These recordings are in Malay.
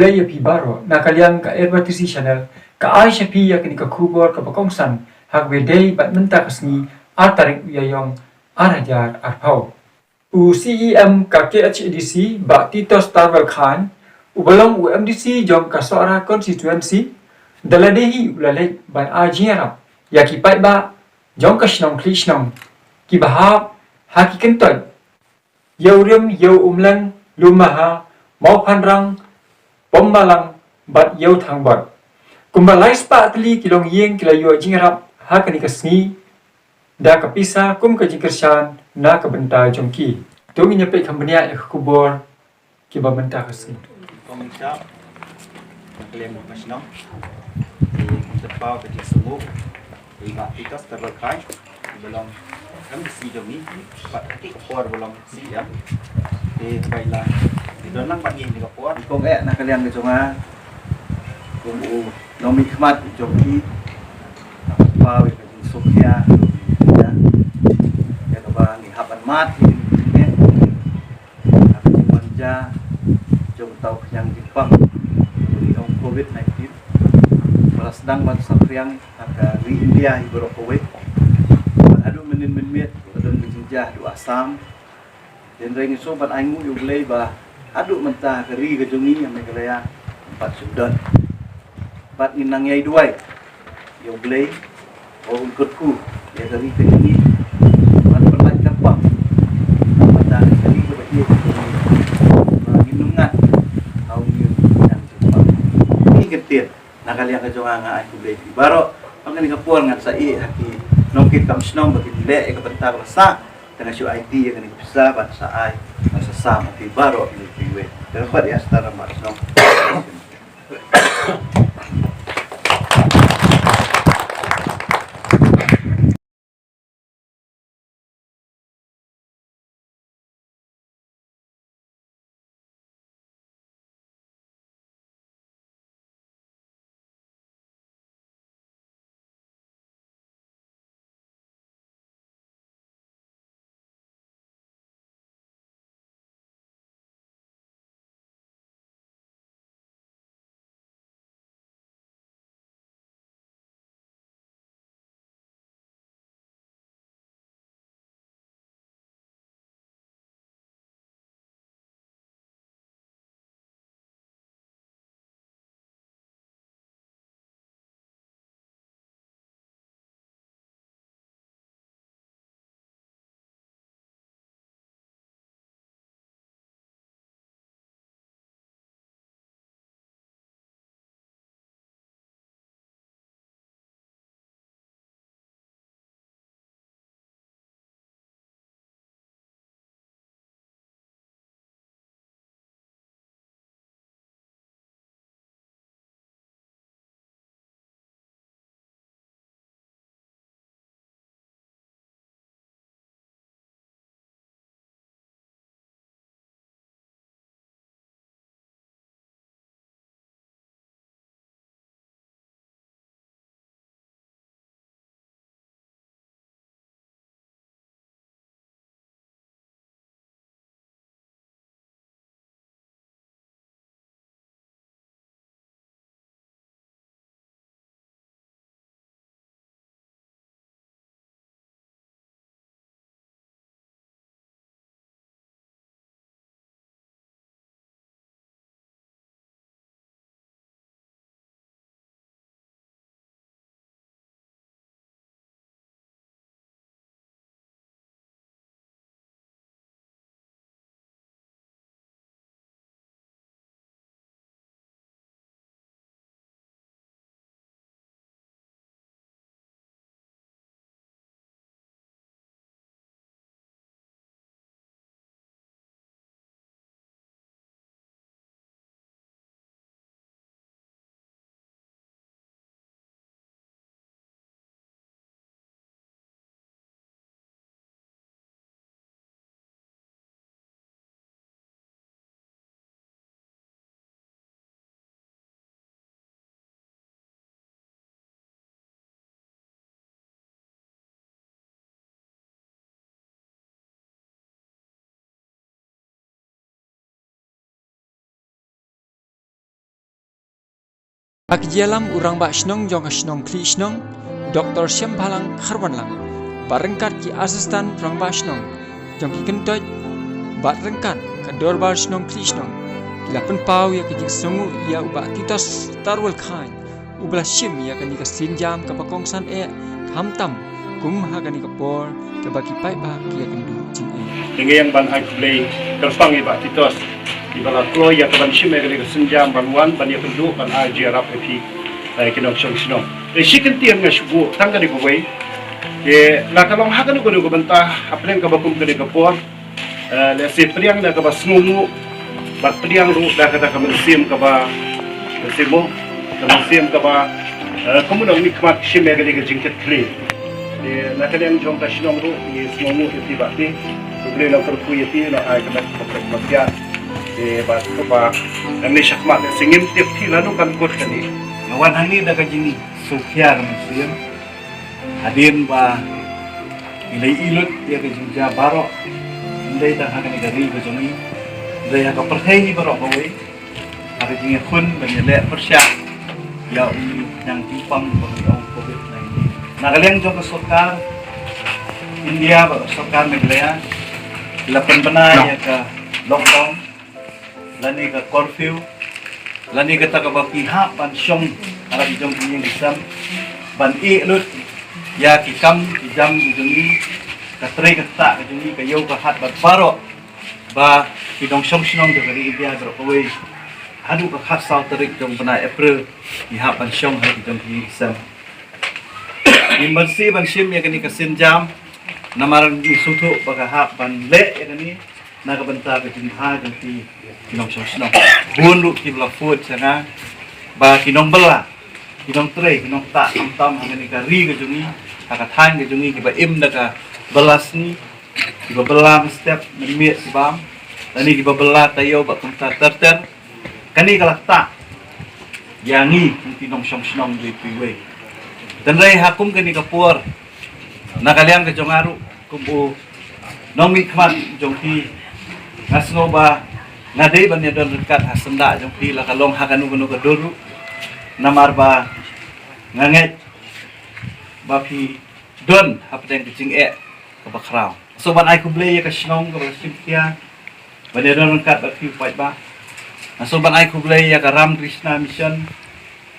ublay pi baro na kaliang ka advertising channel ka Aisha pi ya kini ka kubor ka bakongsan hagwe day bat menta kasni atarik uyayong arajar arpau. U CEM ka KHDC ba Tito Starwell Khan ubalong UMDC jong ka Sora constituency daladehi ulalek ban ajirap ya kipai ba jong ka shnong klishnong ki bahab haki kentoy yaurim yau umlang lumaha mau panrang Pembalang bat yau thang bat. Kumbalai spa atli kilong yeng kilayu jingarap ha kani kasni da kapisa kum ka jingkersan na ka benta jongki. Tung nyepe kambania ya kubor ki ba benta kasni. Komentar klaim masno. Di terpau ke semua. Di kita terlekai belum kami si demi pat tik por belum siap. Di baiklah dan nang pagi ni kapor kong nak kalian ke jonga kong nomi khmat joki pa we ke sofia ya to ba ni haban mat ni aku manja jong tau yang Jepang di COVID-19 malah sedang ban sakriang agak di India ibro kowe adu menin menmet adon jinjah du Assam dan ring so ban aingu yu lei ba aduk mentah keri ke jongi yang megalaya 4 sudan 4 ninang yai duai yang blay o ukutku ya keri ke jongi man perlat kapang mentah keri ke bagi minungat au ni yang cepat ini ketir nak kalian ke jonga nga aku blay baro angani kapur ngat sai haki nongkit kam snom bagi le ke bentar rasa dengan show ID yang ini bisa bahasa ai masa sama di baro ini piwe dapat ya setara mas Akijalam urang bak senong jong ka senong kli senong, Dr. Syam Palang Kharwan lang. Barengkat ki asistan urang bak senong, jong ki kentoj, bat rengkat ka dorbar senong kli senong. Lapan pau ya kejik songu ya ubak titos tarwal khain, ublah syim ya kani ka sinjam ka pakongsan hamtam, kum ha kani ka por, ka baki pai ba ki ya kendu jing Dengan yang ban ai play terpang iba titos di bala klo ya kaban shime gani senjam banwan ban ya kendu ban ai jarap epi kinok song sinong shikin tiang nga shubu tangga di kuwai la kalong hakan ko ko banta aplen ka bakum gani ka por le se priang da ka basngumu bat priang ru da kata ka mensim ka ba simo ka mensim ka ba komunong nikmat shime gani ka jingket kli la kalian jong ka sinong ru ni smomu epi bakti boleh nak kerja itu nak ai kena kerja bat apa ni syakmat singim tiap ti lalu kan kot kani ngawan hani dah kajini sukhiar mesin adin ba ilai ilut dia kejinja barok ndai dah akan dari kejuni ndai ka perhei barok bawe ada jingi khun banyak persyak ya yang timpang bang COVID-19 nak kalian jom ke sokar India sokar Meghalaya lapan benai ya ke lockdown lani ke curfew lani ke tak apa pihak ban syong arah di jom yang disam ban lut ya ki kam ki jam di jungi ke tre ke tak ke jungi ke yau ke hat bat baro ba ki dong syong syong de dari India berapa we adu ke hat sau terik jom benai April pihak ban syong arah di jom yang disam Imbansi ban syim ya kini ke sinjam namaran di sutu bagahap ban le ya ni naga benta ke jinha ganti kinong sosno bunru ki bla food sana ba kinong bela kinong tre kinong ta tam hangani ka ri ke jungi ka than ke jungi ki ba im daga belas ni ki ba bela step mi si bam tani ki ba bela tayo ba kunta terter kani kala ta yangi kinong sosno di piwe dan rai hakum kani kapur nakalian ke jongaru kumbu nomi kmat jongki ngasno ba ngadei banya don dekat hasenda jongki la kalong hakanu gunu ke dulu namar ba nganget ba pi don hapdeng kecing ke bakrau so ban ai kuble ya ke snong ke simtia banya don dekat ba pi pai ba so ban ai kuble ya ke Ram Krishna Mission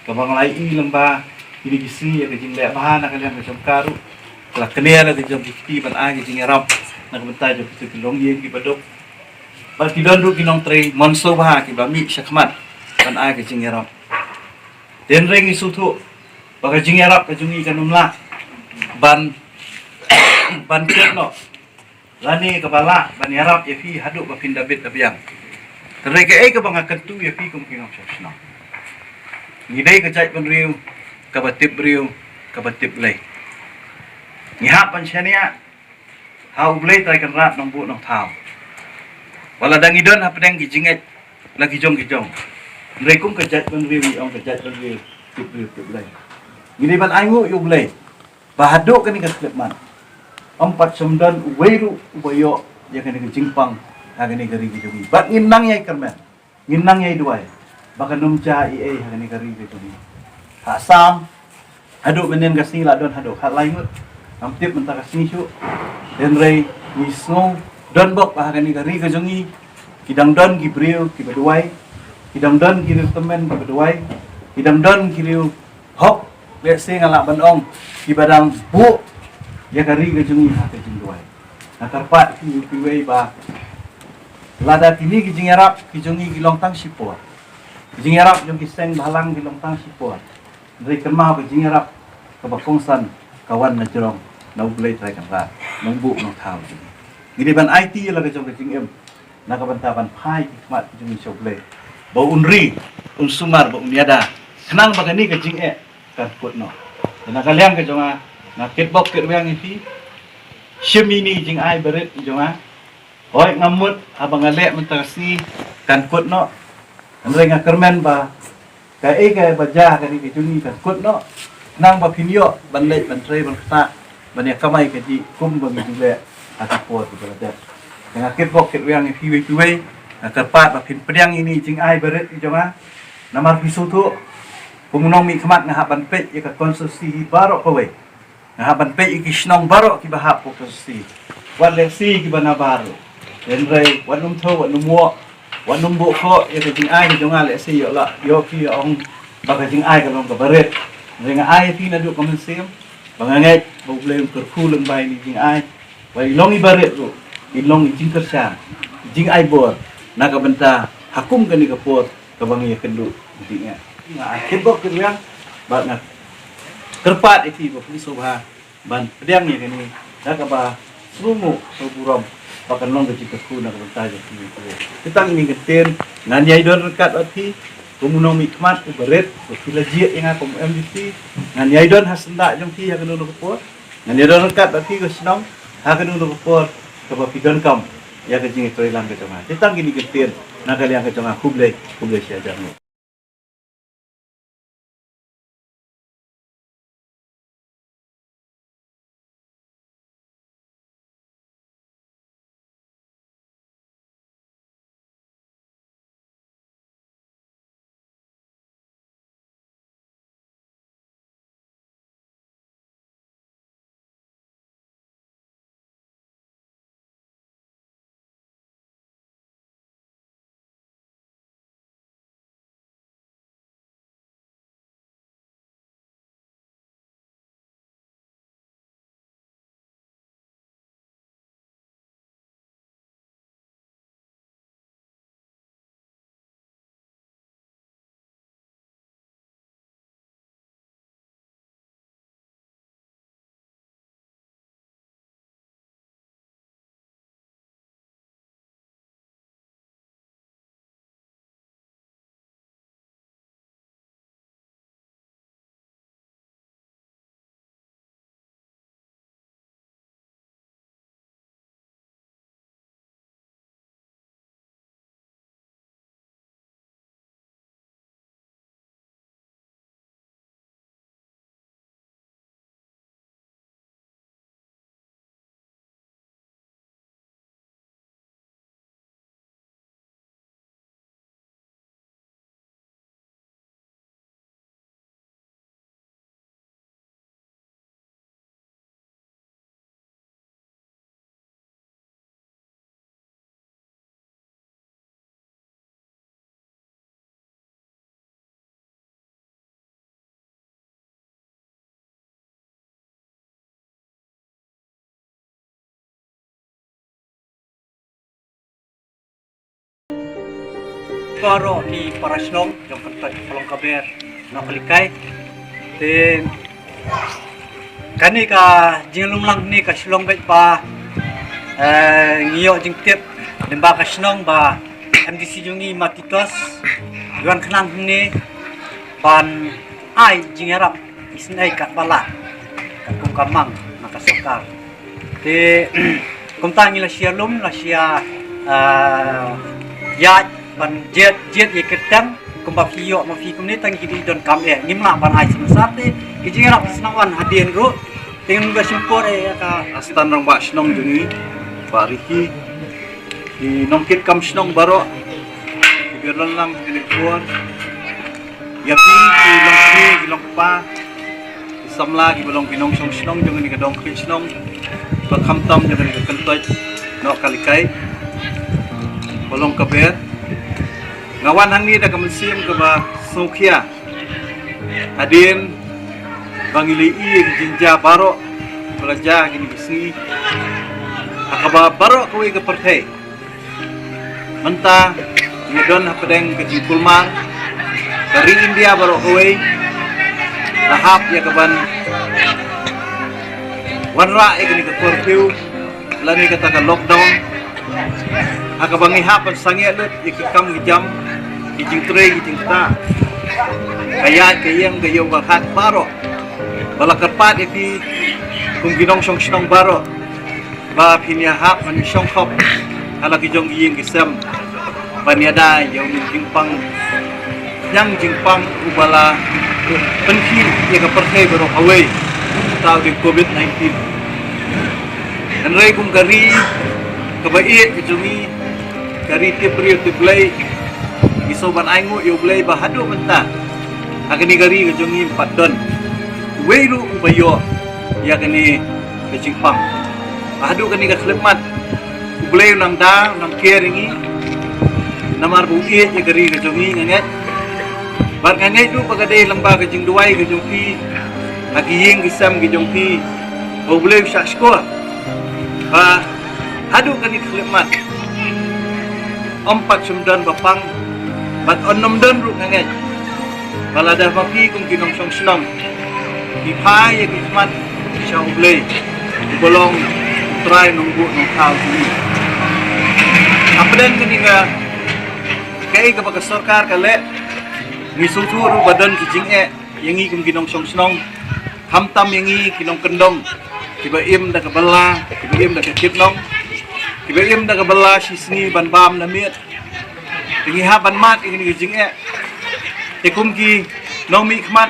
ke banglai lembah ini gisi ya ke jing le bahan nakalian ke jongkaru kalau kena ada jom bukti ban agi jing Arab nak bentai jom kita kilong ye ki badok bal kidon ru kinong tre monso bah ki ba mi syakmat ban agi jing Arab den reng isu tu baka jing Arab ka jungi kanumla ban ban ketno lani kepala ban Arab ye fi haduk ba pin David abiang tere ke bang akentu ye fi kum kinong syakna ni dei ka jai ban riu ka batip riu ka batip lei Nihap panchania hau blei tai kan rat nong bu nong thau wala dang idon hap dang gijinget lagi jong ndrei kum ka jat ban riu ong ka jat ban riu tip blei ngini ban aingu yu blei bahado kan ka klepman empat semdan weiru ubayo ya kan ka jingpang hagani gari gijong bat nginang yai kermen nginang yai duai baka numja ie hagani gari gijong ha sam hado benen gasni la don hado hat laimut Amtip mentah kasih syuk dan rai wisno don bok bahagani gari kajongi kidang don gibril ki baduai kidang don kiriu temen ki baduai kidang don kiriu hok lese ngalak banong ki badang bu ya gari kajongi ha kajing duai na karpat ki piwei ba lada kini ki jing Arab ki jongi ki longtang sipor jing Arab jong ki seng balang ki longtang sipor rai kemau ki jing Arab ke bakongsan kawan na jerong nau blei trai kan rat nong bu nong thau ngidi ban IT la ke jong ke jing em na ka banta ban phai mat jong show blei bo unri un sumar bo uniada kenang bagani ke jing kan put no na kalian ke jonga na kitbok ket yang ifi shemini jing ai beret jonga hoi ngamut abang ale mentasi kan put no andre ngakermen ba ka ke baja ka ni ke jungi kan put no nang ba pinyo ban le ban tre ban ta banyak kamai kaji kum bagi juga atapot gitu ada dengan kitbok yang piwe kerpat bapin pedang ini jing ai beret joma namar pisu tu Kumunong mi khamat ngahaban pe ka konstitusi barok kowe. Ngahaban pe ikisnong barok ki bahap konstitusi. Wan lesi ki bana baro. Den rei wan num tho wan num mo wan num bo kho ya ka jing ai jong ale si yo la yo ki ong ba ka jing ai ka long ka baret. Ring ai ti na du ka men sim. Bangangai bo blem kur khu leng bai ni jing ai. Wai long i baret ru. Ilong i jing kersa. Jing ai bor. Na ka benta hakum ka ni ka pot ka bangi kendu dinga. Kibok kerjang, banget. Kerpat itu bukti sobha, ban pedang ni kini, dah kaba selumu seburam, pakai long kecil keku nak bentar je kini. Kita ini keten, nanya idon rekat arti, kumunong mikmat uberet, bukti lajia yang aku MDC, nanya idon hasenda jom ti akan dulu kepor, nanya idon rekat arti kesenang, akan dulu kepor, kaba pigon kam, ya kecing itu hilang kecama. Kita ini keten, nak kalian kecama kublai siaja ni. Baro di Parasnong yang kentai kolong kaber nak kalikai ten kani ka jinglum lang ni ka silong bet pa ngiyo jing tip demba ka snong ba MDC jungi matitos yuan kenang ni ban ai jing harap isnai kat bala kat kum kamang nakasokar te kumtangi la sialum la sia ya ban jet ye ketang kumba fiyo ma fi kumni tang kidi don kam ngimla ban ai semsate kijing rap senawan hadien ru dengan ga simpor ka astan rang ba snong jungi ba riki di nongkit kam snong baro biarlan lang telepon ya pi ki long pa samla ki balong pinong snong jungi ka dong kit snong ba khamtam jungi ka kentoj no kalikai balong kaber ngawan hang ni dah kemensiam ke ba Sokia adin bangili i jinja baro belajar gini besi akaba baro kowe ke pertai mentah ngedon pedeng ke Jipulmar dari India baro kowe tahap ya keban wanra gini ke curfew lani kata ke lockdown akabangi hapan sangiat lut ikam jam kijing tre kijing ta kaya kayang gayo bakat baro bala kerpat iti kung ginong song baro ba pinihap man song khop ala kijong ying kisam baniada yaw jingpang yang jingpang ubala penki ya ka pertai baro away tao di COVID-19 dan ray kung gari kabait kijungi gari ti priyo ti play isoban aingu yo play bahado menta Agani gari ke jongi padon. Weiru ubayo ya kani ke Jepang. Adu kani ke slemat. Ubulay nang da nang keringi. Namar buki ya gari ke jongi nganget. Bar nganget tu pagade lamba ke jing duai ke jongpi. Agi ying kisam ke jongpi. Ubulay syaksko. Adu kani ke slemat. Empat semdan bapang. Bat onom dan ru nganget. Balada papi kung kinong song senam. Ipay ya kismat siya ublay. Ibolong try nunggu nung tao sini. Apa dan ketika kay kapag sarkar kale misuturo badan kijing yang i kung kinong song senam. Hamtam yang i kinong kendong. Kibaim da kabala, kibaim da kakitnong. Kibaim da kabala sisni banbam namit. Tingihaban mat ini kijing Ikum ki nomi khmat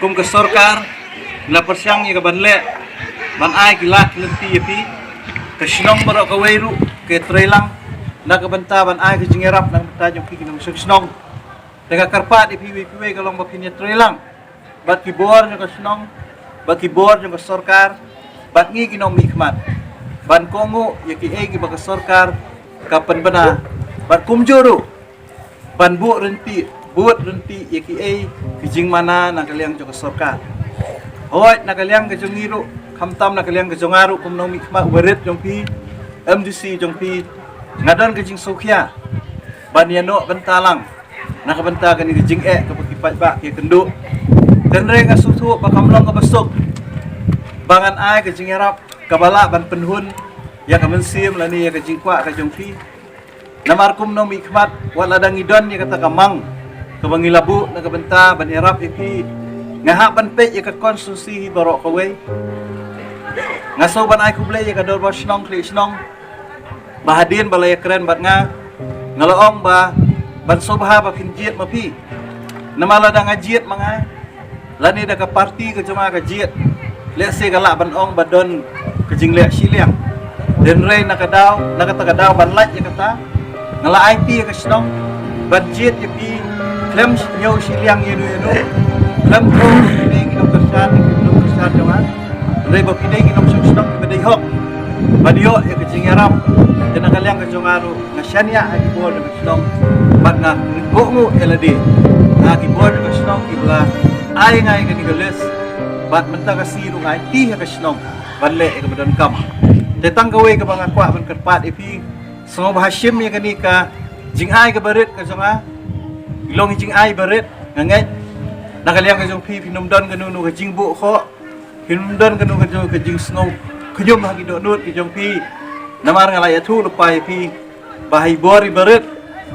kum ke sarkar la persyang ya banle ban ai ki lat lenti yapi ke sinong barok ke weiru ke trelang na ke benta ban ai ke jingerap nang benta jong ki kinong sinong daga karpat ipi wi kalong bapinya trelang bat ki bor jong ke sinong bat ki bor jong ke sarkar bat ngi kinong mi khmat ban kongo ya ki e ki ba ke sarkar kapan bana bat kumjuru ban bu renti buat renti yaki kijing mana nak kaliang jong sarkar. Hoy nak kaliang ke jong iru, kamtam nak kaliang ke jong aru kum nomi khma ubarit jong pi MDC jong pi ngadon ke jing sokya. Ban yano bentalang. Nak benta ke ni jing ke pakipat ba ke kenduk. Dan re nga susu ba kamlong ka basok. Bangan ai ke jing arap kabala ban penhun ya ka mensim lani ya ke jing kwa ke jong pi. Namar kum nomi khmat wala dang idon ya kata kamang. Kabangilabu na kabenta ban irap ipi ngahaban pe ya ka konstitusi barok kaway ngaso ban ay kublay ya ka dor snong kli snong bahadin balay keren bat nga ngalaong ba ban sobha ba kinjiet mapi namala da nga jiet mga lani da ka party ka jama ka jiet lese gala ban ong badon ka jingle siliang den rey nakadaw nakatagadaw ban lat ya kata ngala IT ya ka snong ban jiet ipi Klem nyaw siliang yenu klem ko pinay kinong kersan jaman reba pinay kinong susnong pinay hok badiyo ya kecingirap dan kaliang kecungaru ngasyanya agi bol dengan sunong bat nga ngungu eladi agi bol dengan sunong ibla ay ngay kanigalis bat menta kasiru ngay ti ka sunong balle ka badan kam tetang gawe ka mga kwa ban kerpat ipi semua bahashim ya kanika jing ay ka barit ka sunga Ilong jing ai baret ngangai nakaliang ka jong pi pinumdon kanunu ka jing bu kho pinumdon kanu ka jing snow kujum hagi do nut ki jong pi namar ngalai atu lupai pi bahai bori baret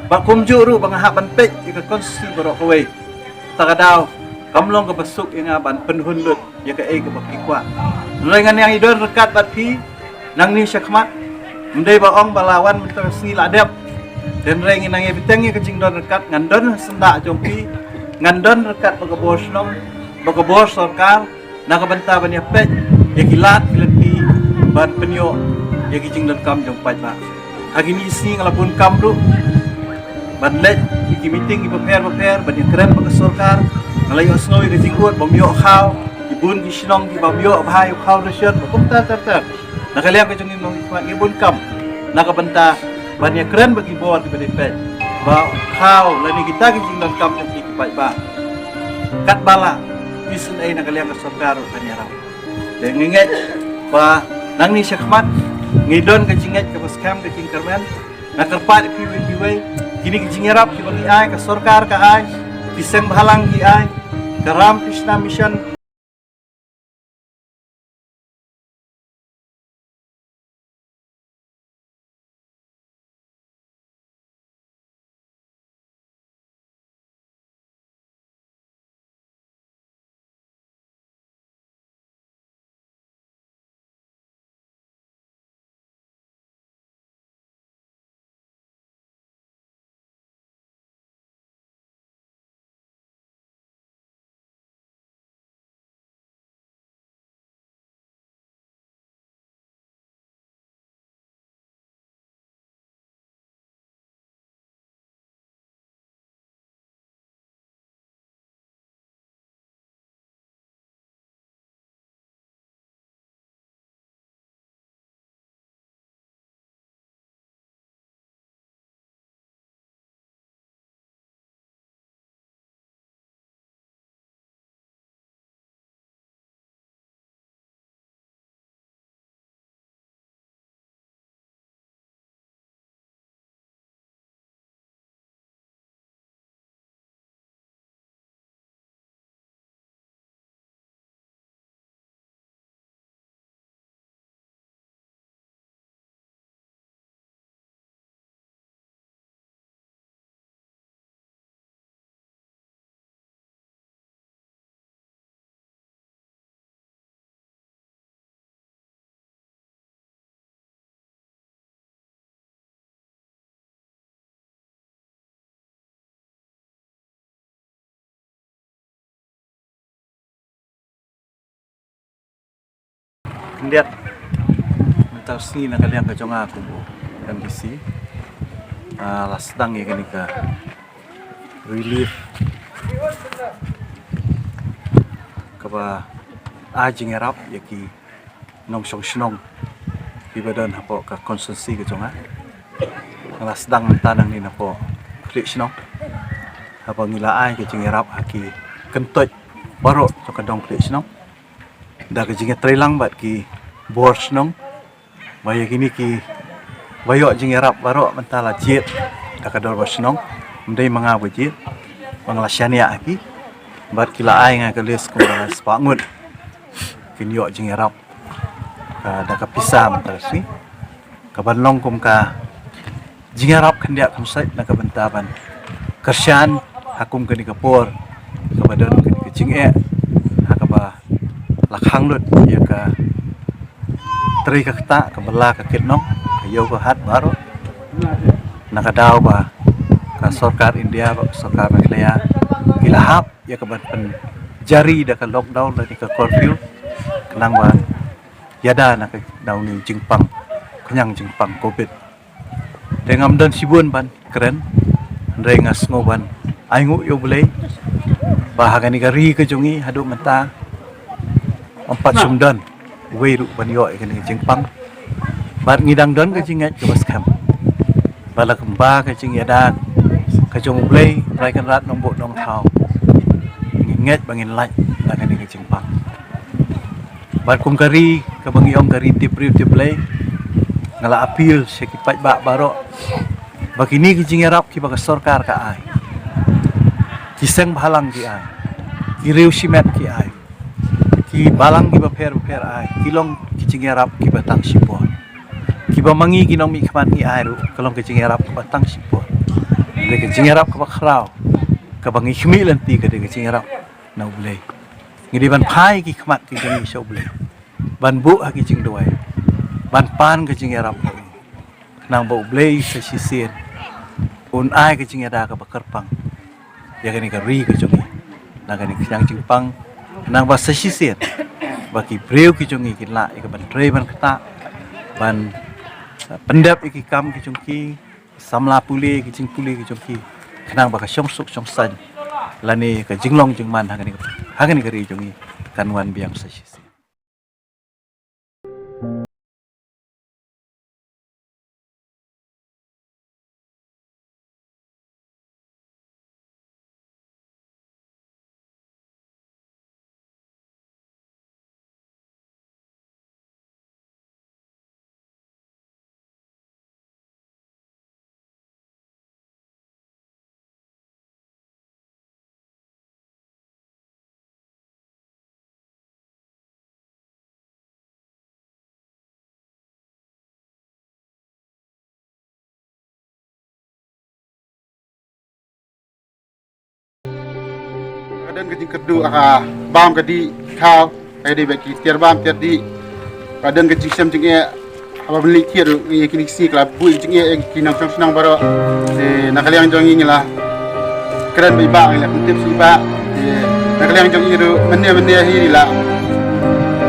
ba kumjuru bang haban pek ka konsi barok kowe takadaw kamlong ka basuk yang ban penhun lut ya ka e ka bakikwa lengan yang idon rekat bat pi nang ni syakmat mendai ba ong balawan mentersi ladep dan rengin nang ebitengi kecing don rekat ngandon sendak jompi ngandon rekat bagabos nong bagabos sarkar nakabenta ban yapet ya kilat kilati ban penyo ya kicing don kam jom paj ba agi misi ngalapun kamru ban let iki meeting ipaper ban yang keren baga sarkar ngalayo snowy kecing ut bamyo khaw ibun kisnong di bamyo bhai khaw resyon bakum tar nakaliang kecing ibun kam nakabenta banyak keren bagi bawah di PDP. Ba kau lani kita kijing dan kam yang kipai ba. Kat bala isun ai nakaliang sarkar kanyarau. Dan nginget ba nang ni syakmat ngidon kijinget ke paskam ke tingkermen nakarpat piwi kini kijing yarap ki bagi ai ke sarkar ka ai pisang bahalang ki ai karam Krishna mission kendiat mental sini nak kalian ke jonga aku MBC lasdang ya kini ke relief kaba ajing erap ya ki nong song snong di badan hapo ka konsensi ke jonga lasdang tanang ni napo klik snong apa ngila ai ke jing erap haki kentoj baru to ka dong klik snong da ke jing trelang bat ki bor snong baya kini ki bayo jing erap baru mentala jit da ka dor snong mendai manga bujit manglasyania aki bat kila ai nga kelis ko spangun kinyo jing erap ka da ka pisah mentala si ka banlong kum ka jing erap kendia kum sai na ka bentaban kersyan hakum ke di kapor ka badan ke jing hakaba lakhang lut ya ka tri ka kta ka bela ka kitnong ka yo ka hat baru nakadaw ba ka sarkar India ba sarkar Malaysia kilahap ya ka ban jari da ka lockdown da ka curfew kenang ba yada na ka daw ni jingpang kenyang jingpang covid dengam dan sibun ban keren rengas ngoban aingu yo boleh bahagan ni gari ke jongi hadu menta empat sumdan weiru ban yo ikani jingpang bat ngidang don ke jingat ke baskam bala kemba ke jing yadan ke jong boleh raikan rat nombok nong thau nginget bangin laj lagan ni ke jingpang bat kum gari ke bangi ong gari tipriu tiplay ngala apil sekipat bak barok bakini ki jingerap ki baga sarkar ka ai kiseng balang ki ai ki riu simet ki ai ki balang ki baper ai kilong ki jingerap ki batang sipon ki bamangi ki nong mi khman ki ai ru kalong ki jingerap ki batang sipon de ki jingerap ka bakrau ka bangi khmi lanti ka de ki jingerap na ulei ngidi ban phai ki khmat ki jingi so ulei ban bu ha ki jing doai ban pan ke jingerap nang bau blei sa sisir un ai ke jingera ka bakarpang ya kani ka ri ke jongi na kani kyang jingpang nang ba sa sisir baki breu ki jongi ki la ka ban tre ban kata ban pendap ki kam ki jongki samla puli ki jing puli ki jongki kanang ba ka syong suk syong san lani ka jinglong jingman ha kani ka ri jongi kanwan biang sa sisir. Dan kecing kedu bam kadi kau kadi bagi tiar bam tiar di kadang kecing sem cingnya apa beli tiar ini kini si kelab bui cingnya kini senang baru nakaliang jongi lah keren iba lah tip si iba nakaliang jongi itu menia hiri lah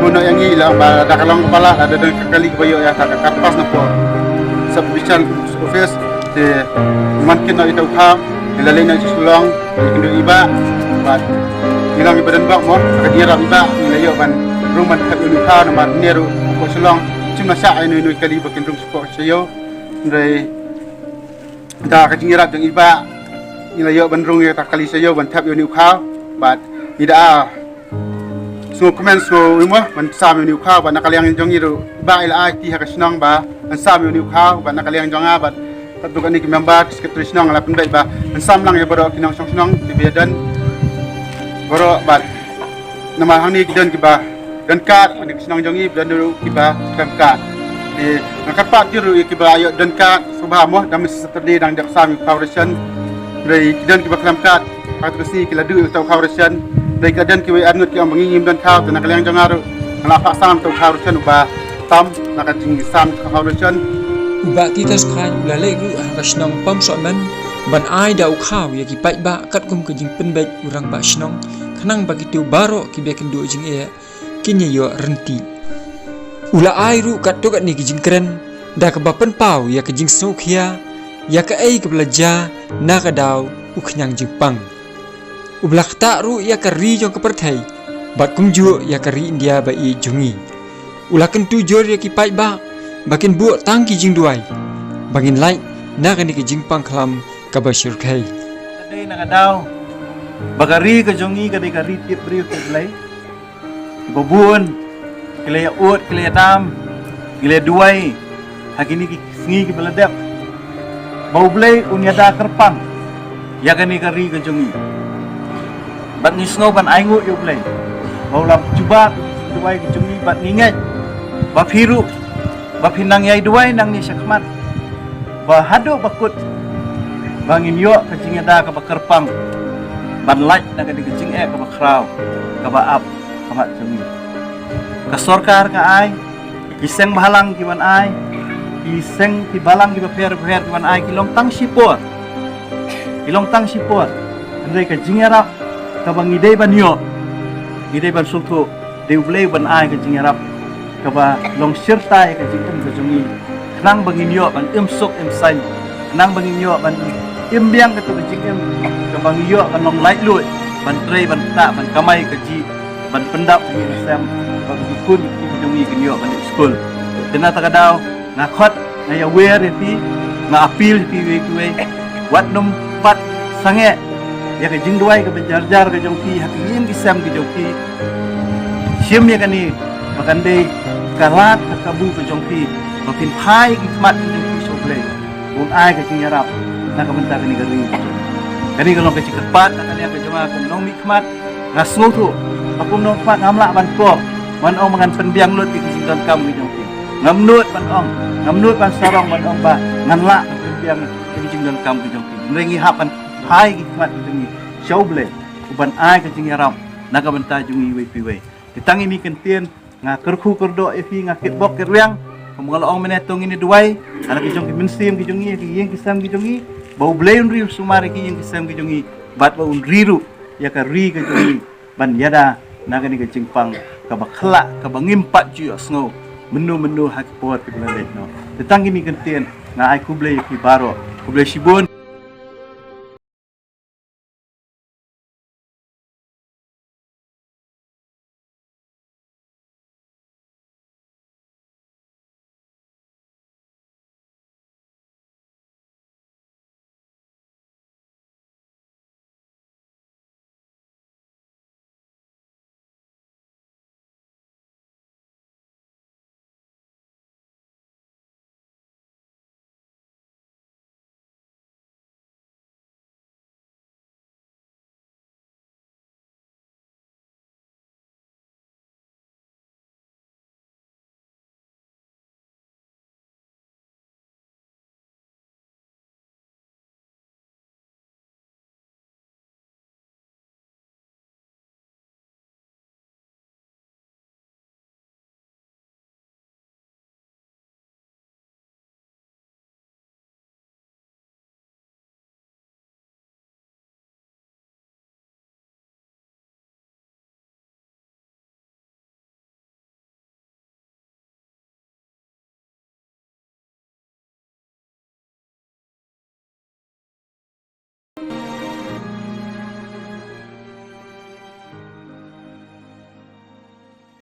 mono yang ini lah dah kalong kepala ada dan kali kebayo ya tak kapas napo subdivision office mungkin nak itu kau ilalai nak sulong kini iba nilang ibadan bak mo kadira iba nilayo ban ruman khat unu kha na mar neru ko sulong chimna sa ai nu kali bakin rum sport sayo ndai da kadira jang iba nilayo ban rung ya kali sayo ban thap unu kha bat ida so comment so mo ban sam unu kha ban nakaliang jong iru ba ila ai ti ha kasnong ba ban sam unu kha ban nakaliang jong abat katukan ni member sekretari senang ala pendai ba ban sam lang ya bodo kinong senang di bedan baru bat nama hang ni kidan kiba dan kat ni senang jongi dan dulu kiba kat di angkat pak jiru kiba ayo dan kat subha moh dan Saturday dang dak sami foundation dari kidan kiba kat atau si kila du tau foundation dari kidan kiba anut ki mangingim dan kau dan kalian jangaru ngala pak sam tau foundation ba tam nak jing sam foundation uba titas khai lalai ru hasnong pam soman ban ai dau khaw ya ki pai ba kat kum ke jing penbet urang ba snong khanang ba ki tu baro ki be ken do jing e kinya yo renti Ula ai ru kat tokat ni kijing keren da ka bapen pau ya kijing sokhia ya ka ai ka belaja na ka daw u khnyang jingpang. Ublak ta ru ya ka ri jong ka perthai bat kumju ya ka ri India ba i jungi. Ulakan tu jor ya ki pai ba bakin bu tang kijing duai. Bangin lai na ka ni kijing pang khlam ka ba shirkai. Kadai na kadaw bagari ka jongi kadai ka ri tip ri ko blai. Bobun Kilaya ut, kilaya tam, kilaya duai, hakini singi ki beladap. Bau blai unyada kerpang, ya kani kari ke jongi. Bat ni snow ban aingu yo blai. Bau lam cuba duai ke jongi bat ningat. Bap hiru, bap hinang yai duai nang ni syakmat. Ba hado bakut, bangin yo ke jingada ke kerpang. Ban laj na kani ke jing ke bakrau, ke ba ap, kamat jongi. Kasorkar ka ai kiseng bahalang kiwan ai kiseng ki balang ki baper kiwan ai kilong tang sipot andai ka jingarap ka bangidei banyo idei ban sultu deu blei ban ai ka jingarap ka ba long sirtai ka jingkem ka jungi nang banginyo ban sok sai nang banginyo ban imbiang ka tu jingkem ka bangyo ban long light lut ban trei ban ta ban kamai ka ji ban pendap ni sam pun jungi kinyo ban school tena takadaw ngakot na aware ti na appeal ti we wat num pat sange ya ka jingduai ka bejar-jar ka jongki hakiin kisam ki jongki sim ya kani makande kalat ka kabu ka jongki mapin phai ki khmat ki jongki soble un ai ka jingarap na ka bentar ni kani kalong ka cikat na kani ka joma ka nong mi khmat ngasngu tu akum nong khmat ngamla ban ko man ong mangan pendiang lut di kisington kam ki jongki ngamnut ban sarong man ong ba nganla pendiang di kisington kam ki jongki nrengi hapan hai ki khmat ki jongi shauble uban ai ka jingaram naga benta jungi we piwe ditangi mi kentien nga kerku kerdo efi nga kitbok kerwiang pemugal ong menetong ini duai anak ki jongki mensim ki jongi ki yeng kisam ki jongi bau bleun riu sumari ki yeng kisam ki jongi bat ba un riru ya ka ri ka jongi ban yada naga ni ka jingpang ka bakla ka bangimpat ju asno menu hak pot ki belalek no ditangi mi kentien nga ai kuble ki baro kuble shibun